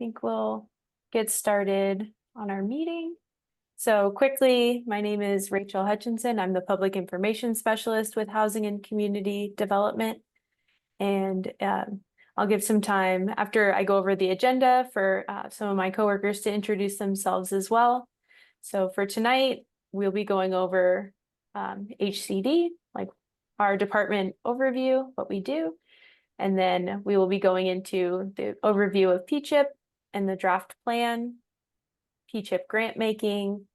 think we'll get started on our meeting. So quickly, my name is Rachel Hutchinson. I'm the Public Information Specialist with Housing and Community Development. And I'll give some time after I go over the agenda for some of my coworkers to introduce themselves as well. So for tonight, we'll be going over HCD, like our department overview, what we do. And then we will be going into the overview of p-chip and the draft plan, p-chip grant making,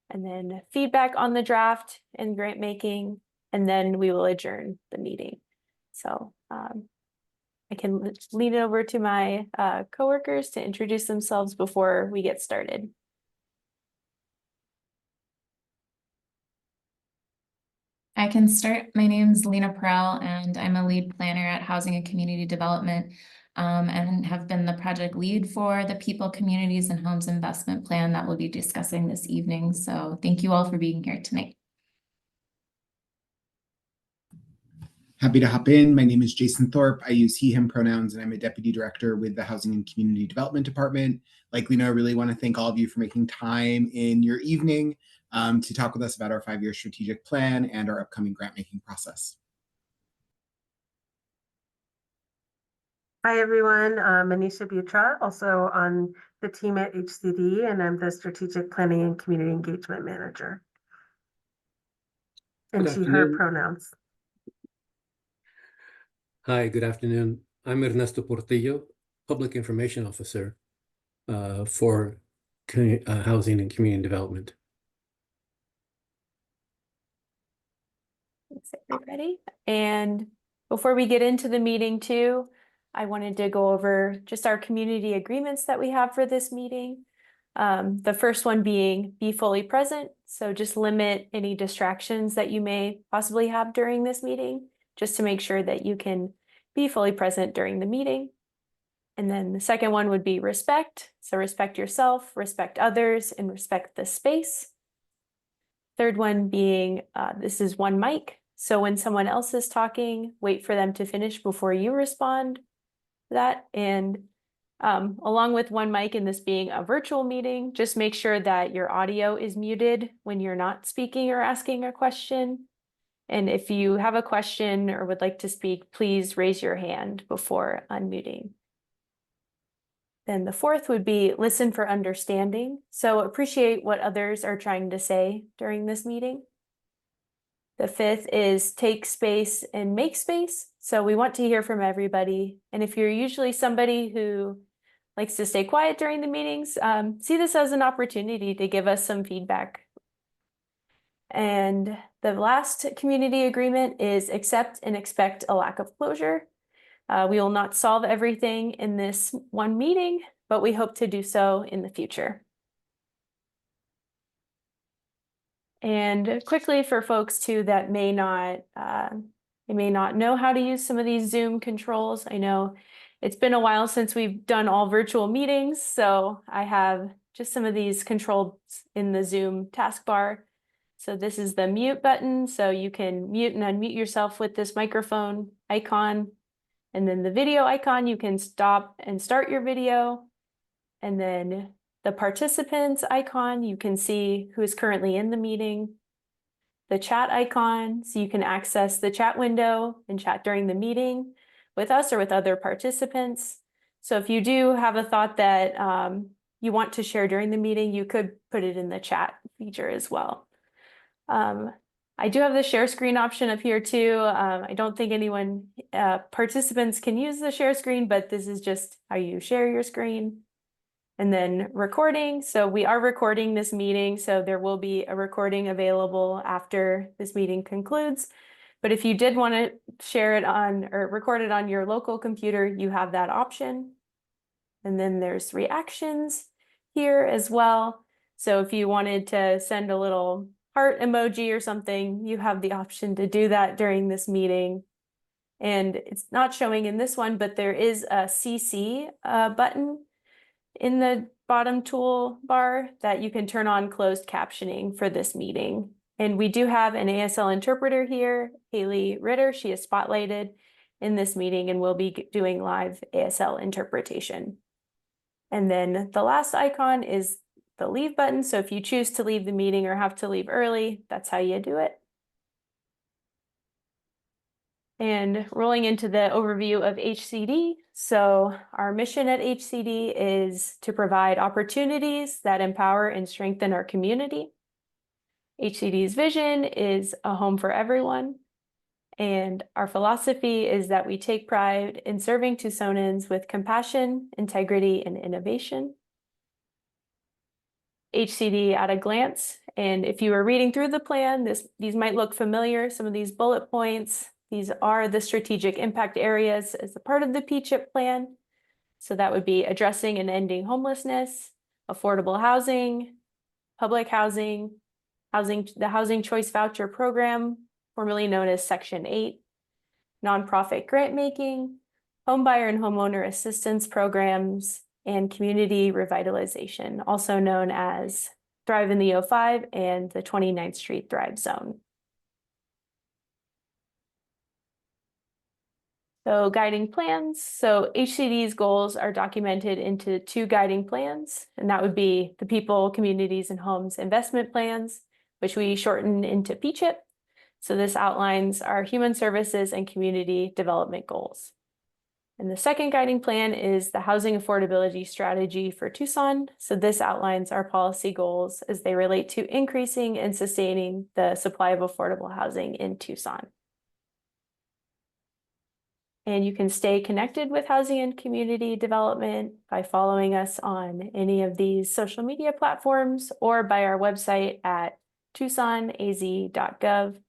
and then feedback on the draft and grant making, and then we will adjourn the meeting. So I can lead it over to my coworkers to introduce themselves before we get started. I can start. My name is Lena Perel, and I'm a lead planner at Housing and Community Development, and have been the project lead for the People, Communities, and Homes Investment Plan that we'll be discussing this evening. So thank you all for being here tonight. Happy to hop in. My name is Jason Thorpe. I use he, him pronouns, and I'm a deputy director with the Housing and Community Development Department. Like Lena, I really want to thank all of you for making time in your evening to talk with us about our 5-year strategic plan and our upcoming grant making process. Hi, everyone. Manisha Butra, also on the team at HCD, and I'm the Strategic Planning and Community Engagement Manager. And she, her pronouns. Hi, good afternoon. I'm Ernesto Portillo, Public Information Officer for Housing and Community Development. Thanks, everybody. And before we get into the meeting too, I wanted to go over just our community agreements that we have for this meeting. The first one being be fully present. So just limit any distractions that you may possibly have during this meeting, just to make sure that you can be fully present during the meeting. And then the second one would be respect. So respect yourself, respect others, and respect the space. Third one being, this is one mic. So when someone else is talking, wait for them to finish before you respond to that. And along with one mic and this being a virtual meeting, just make sure that your audio is muted when you're not speaking or asking a question. And if you have a question or would like to speak, please raise your hand before unmuting. Then the fourth would be listen for understanding. So appreciate what others are trying to say during this meeting. The fifth is take space and make space. So we want to hear from everybody. And if you're usually somebody who likes to stay quiet during the meetings, see this as an opportunity to give us some feedback. And the last community agreement is accept and expect a lack of closure. We will not solve everything in this one meeting, but we hope to do so in the future. And quickly for folks too that may not know how to use some of these Zoom controls. I know it's been a while since we've done all virtual meetings, so I have just some of these controls in the Zoom taskbar. So this is the mute button, so you can mute and unmute yourself with this microphone icon. And then the video icon, you can stop and start your video. And then the participants icon, you can see who is currently in the meeting. The chat icon, so you can access the chat window and chat during the meeting with us or with other participants. So if you do have a thought that you want to share during the meeting, you could put it in the chat feature as well. I do have the share screen option up here too. I don't think anyone, participants can use the share screen, but this is just how you share your screen. And then recording. So we are recording this meeting, so there will be a recording available after this meeting concludes. But if you did want to share it on or record it on your local computer, you have that option. And then there's reactions here as well. So if you wanted to send a little heart emoji or something, you have the option to do that during this meeting. And it's not showing in this one, but there is a CC button in the bottom toolbar that you can turn on closed captioning for this meeting. And we do have an ASL interpreter here, Haley Ritter. She is spotlighted in this meeting and will be doing live ASL interpretation. And then the last icon is the leave button. So if you choose to leave the meeting or have to leave early, that's how you do it. And rolling into the overview of HCD. So our mission at HCD is to provide opportunities that empower and strengthen our community. HCD's vision is a home for everyone. And our philosophy is that we take pride in serving Tucsonans with compassion, integrity, and innovation. HCD at a glance. And if you were reading through the plan, these might look familiar. Some of these bullet points, these are the strategic impact areas as a part of the p-chip plan. So that would be addressing and ending homelessness, affordable housing, public housing, the Housing Choice Voucher Program, formerly known as Section 8, nonprofit grant making, homebuyer and homeowner assistance programs, and community revitalization, also known as Thrive in the O5 and the 29th Street Thrive Zone. So guiding plans. So HCD's goals are documented into 2 guiding plans, and that would be the People, Communities, and Homes Investment Plans, which we shorten into p-chip. So this outlines our human services and community development goals. And the second guiding plan is the Housing Affordability Strategy for Tucson. So this outlines our policy goals as they relate to increasing and sustaining the supply of affordable housing in Tucson. And you can stay connected with housing and community development by following us on any of these social media platforms or by our website at tucsonaz.gov.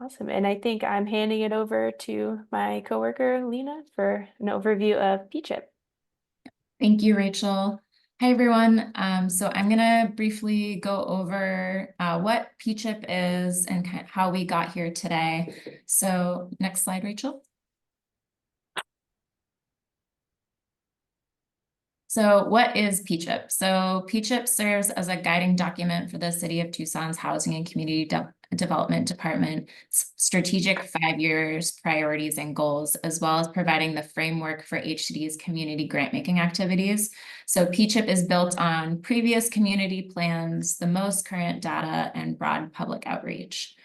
Awesome. And I think I'm handing it over to my coworker, Lena, for an overview of p-chip. Thank you, Rachel. Hi, everyone. So I'm going to briefly go over what p-chip is and how we got here today. So next slide, Rachel. So what is p-chip? So p-chip serves as a guiding document for the City of Tucson's Housing and Community Development Department, strategic 5 years, priorities, and goals, as well as providing the framework for HCD's community grant-making activities. So p-chip is built on previous community plans, the most current data, and broad public outreach.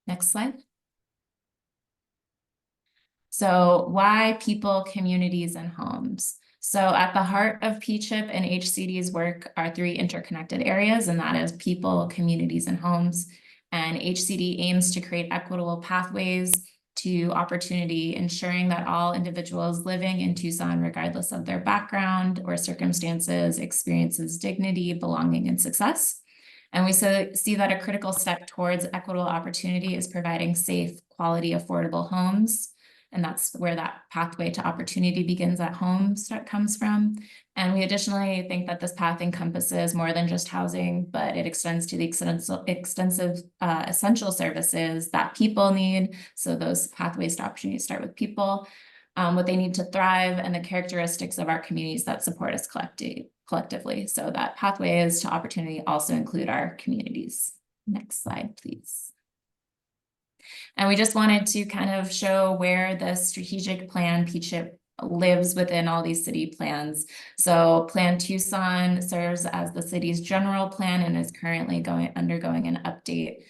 Next slide. So why people, communities, and homes? So at the heart of p-chip and HCD's work are 3 interconnected areas, and that is people, communities, and homes. And HCD aims to create equitable pathways to opportunity, ensuring that all individuals living in Tucson, regardless of their background or circumstances, experiences dignity, belonging, and success. And we see that a critical step towards equitable opportunity is providing safe, quality, affordable homes. And that's where that pathway to opportunity begins at home comes from. And we additionally think that this path encompasses more than just housing, but it extends to the extensive essential services that people need. So those pathways to opportunity start with people, what they need to thrive, and the characteristics of our communities that support us collectively. So that pathways to opportunity also include our communities. Next slide, please. And we just wanted to kind of show where the strategic plan p-chip lives within all these city plans. So Plan Tucson serves as the city's general plan and is currently undergoing an update.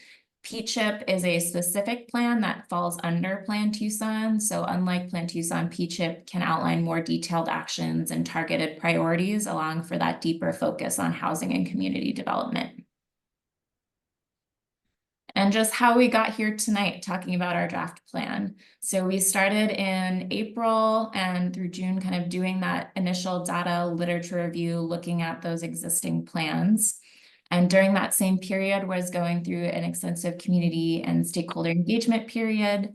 p-chip is a specific plan that falls under Plan Tucson. So unlike Plan Tucson, p-chip can outline more detailed actions and targeted priorities, allowing for that deeper focus on housing and community development. And just how we got here tonight, talking about our draft plan. So we started in April and through June, kind of doing that initial data literature review, looking at those existing plans. And during that same period was going through an extensive community and stakeholder engagement period.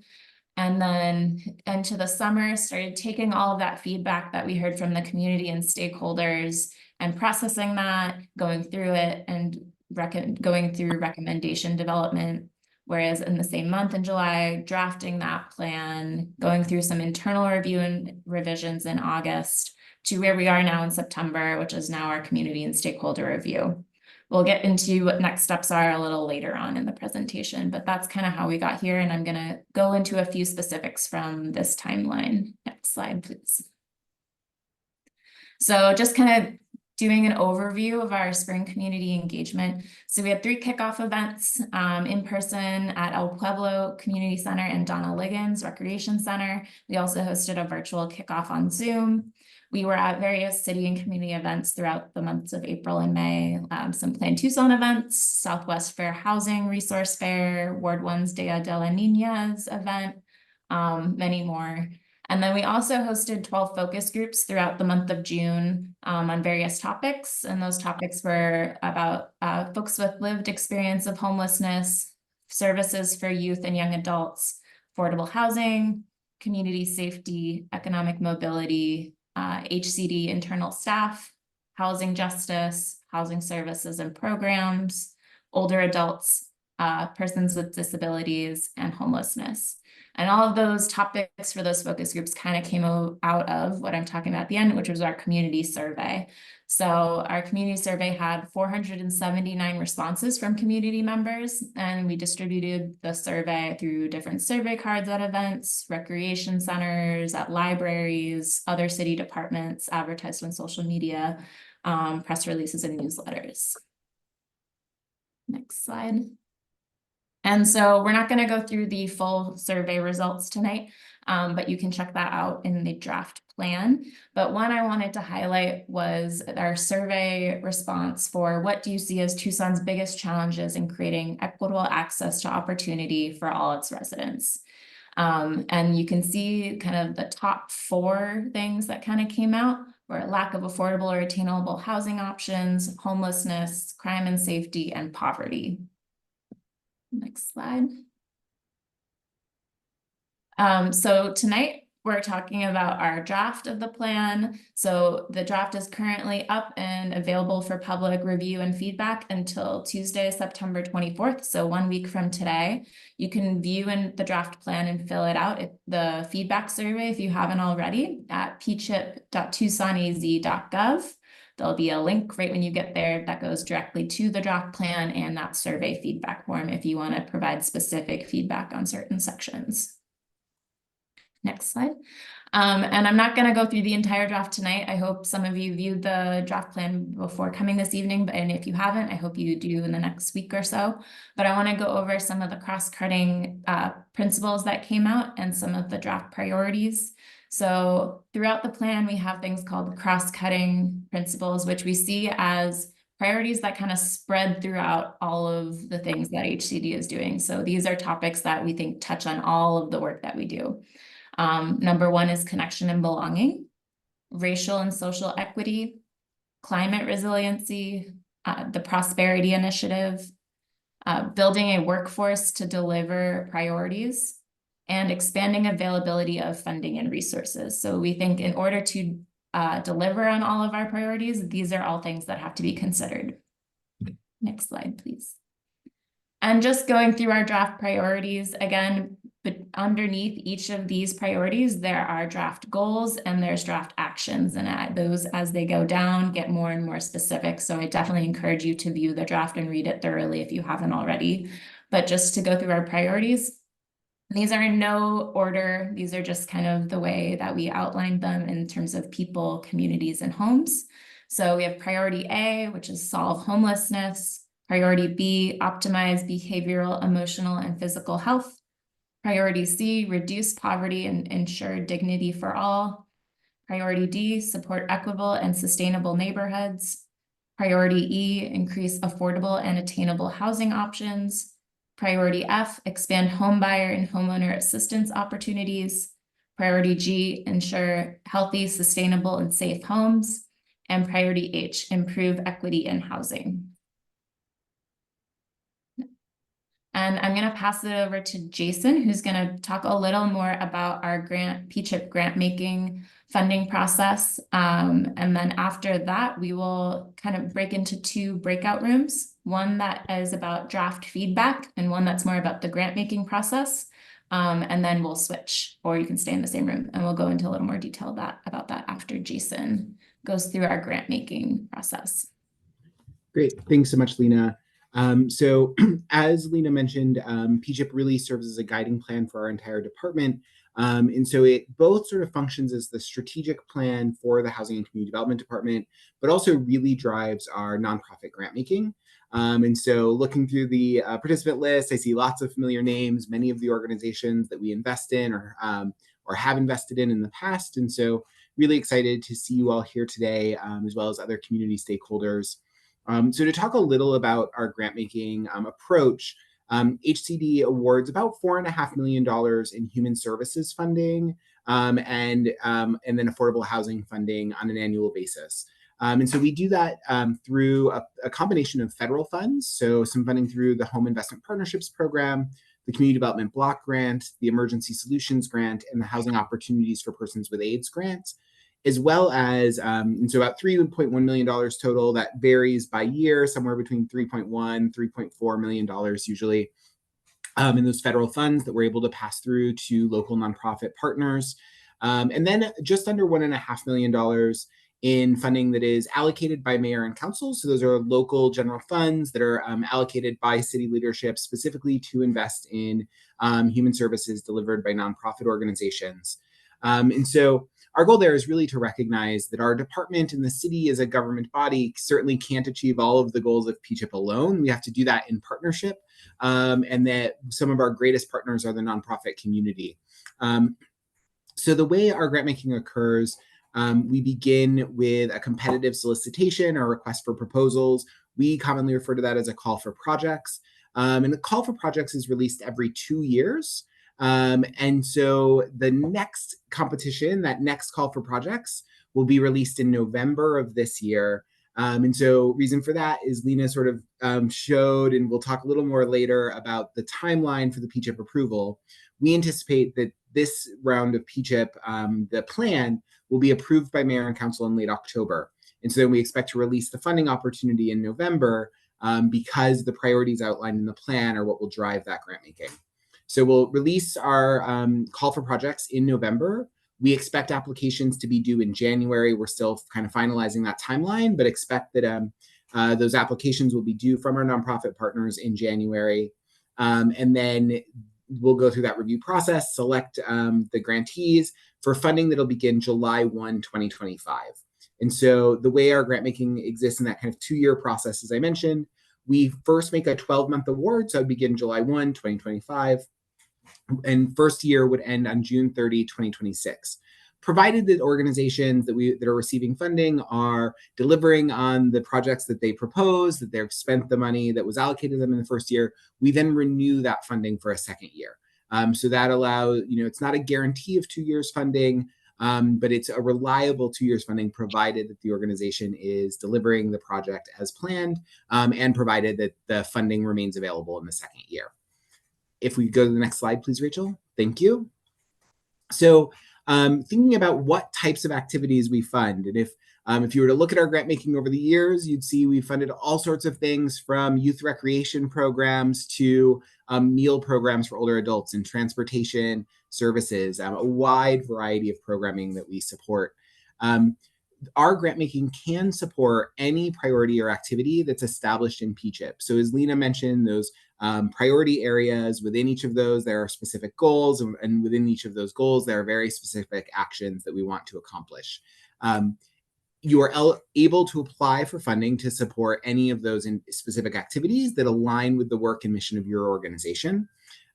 And then into the summer, started taking all of that feedback that we heard from the community and stakeholders and processing that, going through it, and going through recommendation development, whereas in the same month in July, drafting that plan, going through some internal review and revisions in August to where we are now in September, which is now our community and stakeholder review. We'll get into what next steps are a little later on in the presentation, but that's kind of how we got here. And I'm going to go into a few specifics from this timeline Next slide, please. So just kind of doing an overview of our spring community engagement. So we had 3 kickoff events in person at El Pueblo Community Center and Donna Liggins Recreation Center. We also hosted a virtual kickoff on Zoom. We were at various city and community events throughout the months of April and May. Some planned Tucson events, Southwest Fair Housing Resource Fair, Ward 1's Dia de la Niñas event, many more. And then we also hosted 12 focus groups throughout the month of June on various topics. And those topics were about folks with lived experience of homelessness, services for youth and young adults, affordable housing, community safety, economic mobility, HCD internal staff, housing justice, housing services and programs, older adults, persons with disabilities, and homelessness. And all of those topics for those focus groups kind of came out of what I'm talking about at the end, which was our community survey. So our community survey had 479 responses from community members, and we distributed the survey through different survey cards at events, recreation centers, at libraries, other city departments, advertised on social media, press releases, and newsletters. Next slide. And so we're not going to go through the full survey results tonight, but you can check that out in the draft plan. But one I wanted to highlight was our survey response for what do you see as Tucson's biggest challenges in creating equitable access to opportunity for all its residents. And you can see kind of the top 4 things that kind of came out were lack of affordable or attainable housing options, homelessness, crime and safety, and poverty. Next slide. So tonight we're talking about our draft of the plan. So the draft is currently up and available for public review and feedback until Tuesday, September 24th. So 1 week from today, you can view in the draft plan and fill it out. The feedback survey, if you haven't already, at p-chip.tucsonaz.gov. There'll be a link right when you get there that goes directly to the draft plan and that survey feedback form if you want to provide specific feedback on certain sections. Next slide. And I'm not going to go through the entire draft tonight. I hope some of you viewed the draft plan before coming this evening, and if you haven't, I hope you do in the next week or so. But I want to go over some of the cross-cutting principles that came out and some of the draft priorities. So throughout the plan, we have things called cross-cutting principles, which we see as priorities that kind of spread throughout all of the things that HCD is doing. So these are topics that we think touch on all of the work that we do. Number 1 is connection and belonging, racial and social equity, climate resiliency, the Prosperity Initiative, building a workforce to deliver priorities, and expanding availability of funding and resources. So we think in order to deliver on all of our priorities, these are all things that have to be considered. Next slide, please. And just going through our draft priorities, again, but underneath each of these priorities, there are draft goals and there's draft actions, and those, as they go down, get more and more specific. So I definitely encourage you to view the draft and read it thoroughly if you haven't already. But just to go through our priorities, these are in no order. These are just kind of the way that we outlined them in terms of people, communities, and homes. So we have priority A, which is solve homelessness. Priority B, optimize behavioral, emotional, and physical health. Priority C, reduce poverty and ensure dignity for all. Priority D, support equitable and sustainable neighborhoods. Priority E, increase affordable and attainable housing options. Priority F, expand homebuyer and homeowner assistance opportunities. Priority G, ensure healthy, sustainable, and safe homes. And priority H, improve equity in housing. And I'm going to pass it over to Jason, who's going to talk a little more about our p-chip grant making funding process. And then after that, we will kind of break into 2 breakout rooms, one that is about draft feedback and one that's more about the grant making process. And then we'll switch, or you can stay in the same room, and we'll go into a little more detail about that after Jason goes through our grant making process. Great. Thanks so much, Lena. So as Lena mentioned, p-chip really serves as a guiding plan for our entire department. And so it both sort of functions as the strategic plan for the Housing and Community Development Department, but also really drives our nonprofit grant making. And so looking through the participant list, I see lots of familiar names, many of the organizations that we invest in or have invested in the past. And so really excited to see you all here today, as well as other community stakeholders. So to talk a little about our grant making approach, HCD awards about $4.5 million in human services funding and then affordable housing funding on an annual basis. And so we do that through a combination of federal funds, so some funding through the Home Investment Partnerships Program, the Community Development Block Grant, the Emergency Solutions Grant, and the Housing Opportunities for Persons with AIDS Grant, as well as, and so about $3.1 million total. That varies by year, somewhere between $3.1, $3.4 million usually, in those federal funds that we're able to pass through to local nonprofit partners. And then just under $1.5 million in funding that is allocated by mayor and council. So those are local general funds that are allocated by city leadership specifically to invest in human services delivered by nonprofit organizations. And so our goal there is really to recognize that our department and the city as a government body certainly can't achieve all of the goals of p-chip alone. We have to do that in partnership, and that some of our greatest partners are the nonprofit community. So the way our grant making occurs, we begin with a competitive solicitation or request for proposals. We commonly refer to that as a call for projects. And the call for projects is released every 2 years. And so the next competition, that next call for projects, will be released in November of this year. And so reason for that is Lena sort of showed, and we'll talk a little more later about the timeline for the p-chip approval. We anticipate that this round of p-chip, the plan, will be approved by mayor and council in late October. And so then we expect to release the funding opportunity in November, because the priorities outlined in the plan are what will drive that grant making. So we'll release our call for projects in November. We expect applications to be due in January. We're still kind of finalizing that timeline, but expect that those applications will be due from our nonprofit partners in January. And then we'll go through that review process, select the grantees for funding that'll begin July 1, 2025. And so the way our grant making exists in that kind of 2-year process, as I mentioned, we first make a 12-month award. So it would begin July 1, 2025. And first year would end on June 30, 2026. Provided that organizations that are receiving funding are delivering on the projects that they propose, that they've spent the money that was allocated to them in the first year, we then renew that funding for a second year. So that allows, it's not a guarantee of 2 years funding, but it's a reliable 2 years funding provided that the organization is delivering the project as planned, and provided that the funding remains available in the second year. If we go to the next slide, please, Rachel. Thank you. So thinking about what types of activities we fund, and if you were to look at our grant making over the years, you'd see we funded all sorts of things from youth recreation programs to meal programs for older adults and transportation services, a wide variety of programming that we support. Our grant making can support any priority or activity that's established in p-chip. So as Lena mentioned, those priority areas, within each of those, there are specific goals, and within each of those goals, there are very specific actions that we want to accomplish. You are able to apply for funding to support any of those specific activities that align with the work and mission of your organization.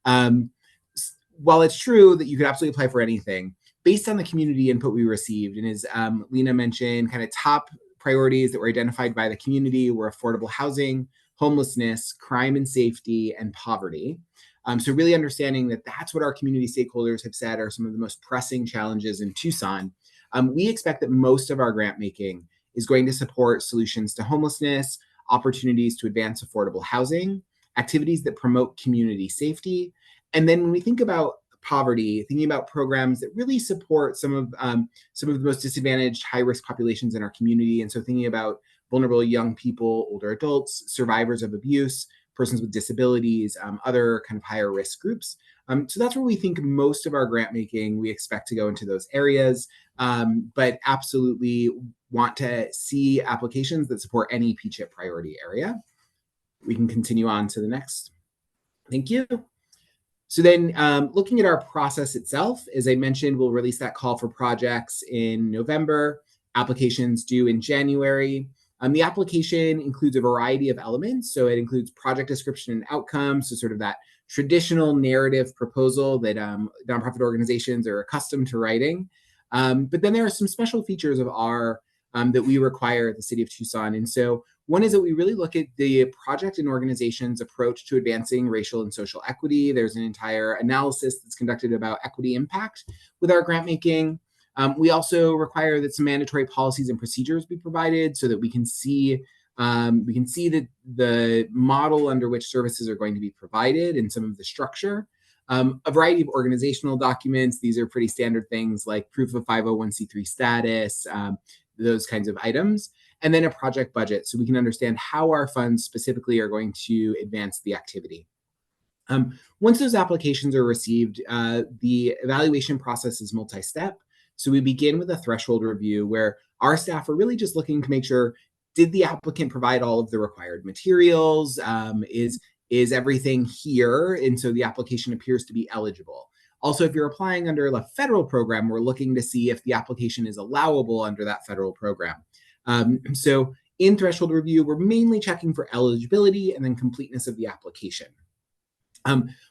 While it's true that you could absolutely apply for anything, based on the community input we received, and as Lena mentioned, kind of top priorities that were identified by the community were affordable housing, homelessness, crime and safety, and poverty. So really understanding that that's what our community stakeholders have said are some of the most pressing challenges in Tucson. We expect that most of our grant making is going to support solutions to homelessness, opportunities to advance affordable housing, activities that promote community safety. And then when we think about poverty, thinking about programs that really support some of the most disadvantaged, high-risk populations in our community. And so thinking about vulnerable young people, older adults, survivors of abuse, persons with disabilities, other kind of higher risk groups. So that's where we think most of our grant making, we expect to go into those areas, but absolutely want to see applications that support any p-chip priority area. We can continue on to the next. Thank you. So then looking at our process itself, as I mentioned, we'll release that call for projects in November, applications due in January. The application includes a variety of elements. So it includes project description and outcomes, so sort of that traditional narrative proposal that nonprofit organizations are accustomed to writing. But then there are some special features of our that we require at the City of Tucson. And so one is that we really look at the project and organization's approach to advancing racial and social equity. There's an entire analysis that's conducted about equity impact with our grant making. We also require that some mandatory policies and procedures be provided so that we can see the model under which services are going to be provided and some of the structure. A variety of organizational documents. These are pretty standard things like proof of 501c3 status, those kinds of items. And then a project budget so we can understand how our funds specifically are going to advance the activity. Once those applications are received, the evaluation process is multi-step. So we begin with a threshold review where our staff are really just looking to make sure, did the applicant provide all of the required materials? Is everything here? And so the application appears to be eligible. Also, if you're applying under a federal program, we're looking to see if the application is allowable under that federal program. So in threshold review, we're mainly checking for eligibility and then completeness of the application.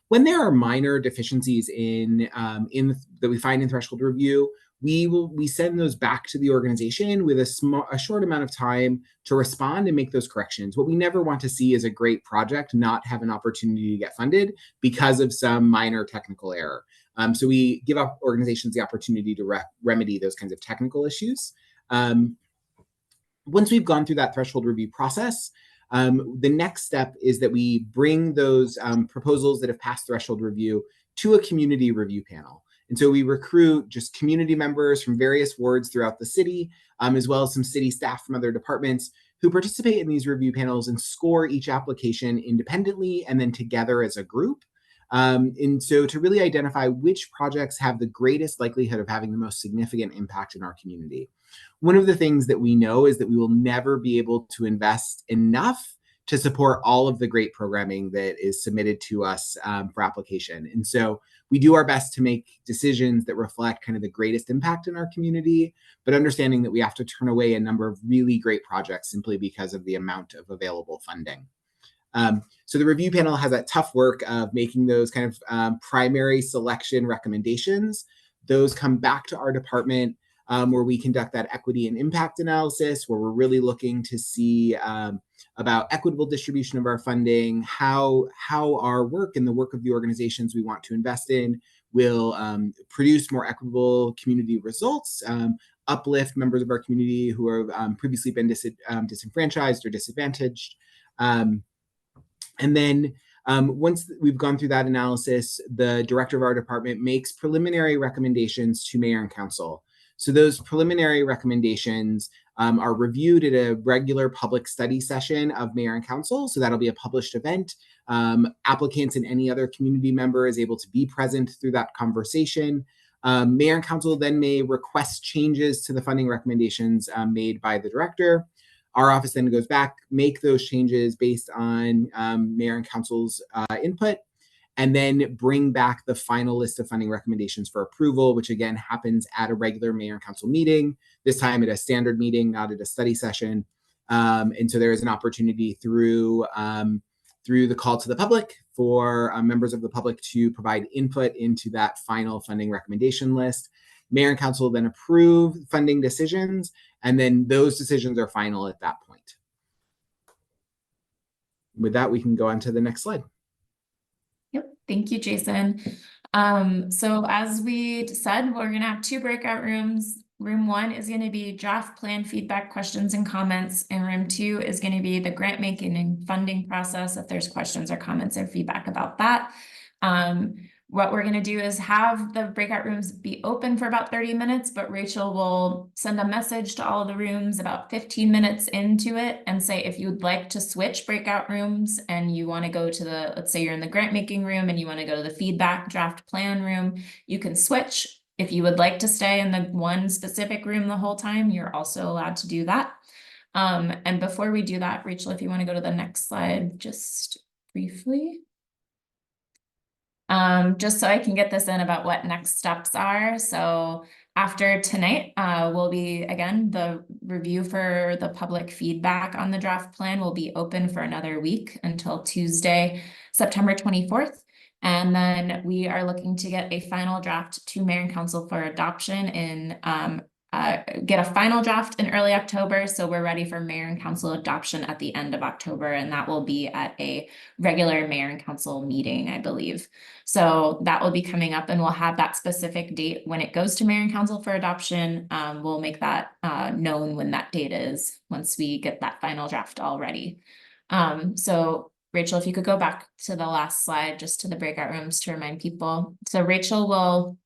When there are minor deficiencies that we find in threshold review, we send those back to the organization with a short amount of time to respond and make those corrections. What we never want to see is a great project not have an opportunity to get funded because of some minor technical error. So we give up organizations the opportunity to remedy those kinds of technical issues. Once we've gone through that threshold review process, the next step is that we bring those proposals that have passed threshold review to a community review panel. And so we recruit just community members from various wards throughout the city, as well as some city staff from other departments who participate in these review panels and score each application independently and then together as a group. And so to really identify which projects have the greatest likelihood of having the most significant impact in our community. One of the things that we know is that we will never be able to invest enough to support all of the great programming that is submitted to us for application. And so we do our best to make decisions that reflect kind of the greatest impact in our community, but understanding that we have to turn away a number of really great projects simply because of the amount of available funding. So the review panel has that tough work of making those kind of primary selection recommendations. Those come back to our department where we conduct that equity and impact analysis, where we're really looking to see about equitable distribution of our funding, how our work and the work of the organizations we want to invest in will produce more equitable community results, uplift members of our community who have previously been disenfranchised or disadvantaged. And then once we've gone through that analysis, the director of our department makes preliminary recommendations to mayor and council. So those preliminary recommendations are reviewed at a regular public study session of mayor and council. So that'll be a published event. Applicants and any other community member is able to be present through that conversation. Mayor and council then may request changes to the funding recommendations made by the director. Our office then goes back, make those changes based on mayor and council's input, and then bring back the final list of funding recommendations for approval, which again happens at a regular mayor and council meeting, this time at a standard meeting, not at a study session. And so there is an opportunity through the call to the public for members of the public to provide input into that final funding recommendation list. Mayor and council then approve funding decisions, and then those decisions are final at that point. With that, we can go on to the next slide. Yep, thank you, Jason. So as we said, we're gonna have 2 breakout rooms. Room 1 is gonna be draft plan feedback, questions and comments, and room 2 is gonna be the grant making and funding process if there's questions or comments or feedback about that. What we're gonna do is have the breakout rooms be open for about 30 minutes, but Rachel will send a message to all of the rooms about 15 minutes into it and say, if you'd like to switch breakout rooms and you wanna go to the, let's say you're in the grant making room and you wanna go to the feedback draft plan room, you can switch. If you would like to stay in the one specific room the whole time, you're also allowed to do that. And before we do that, Rachel, if you wanna go to the next slide, just briefly. Just so I can get this in about what next steps are. So after tonight, will be, again, the review for the public feedback on the draft plan will be open for another week until Tuesday, September 24th. And then we are looking to get a final draft to Mayor and Council for adoption in, get a final draft in early October. So we're ready for Mayor and Council adoption at the end of October, and that will be at a regular Mayor and Council meeting, I believe. So that will be coming up, and we'll have that specific date when it goes to Mayor and Council for adoption. We'll make that known when that date is, once we get that final draft all ready. So Rachel, if you could go back to the last slide, just to the breakout rooms to remind people. So Rachel will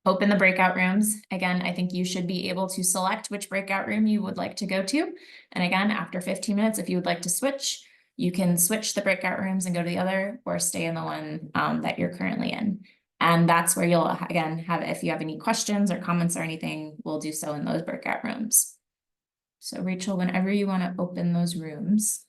open the breakout rooms. Again, I think you should be able to select which breakout room you would like to go to. And again, after 15 minutes, if you would like to switch, you can switch the breakout rooms and go to the other, or stay in the one that you're currently in. And that's where you'll, again, have, if you have any questions or comments or anything, we'll do so in those breakout rooms. So Rachel, whenever you want to open those rooms.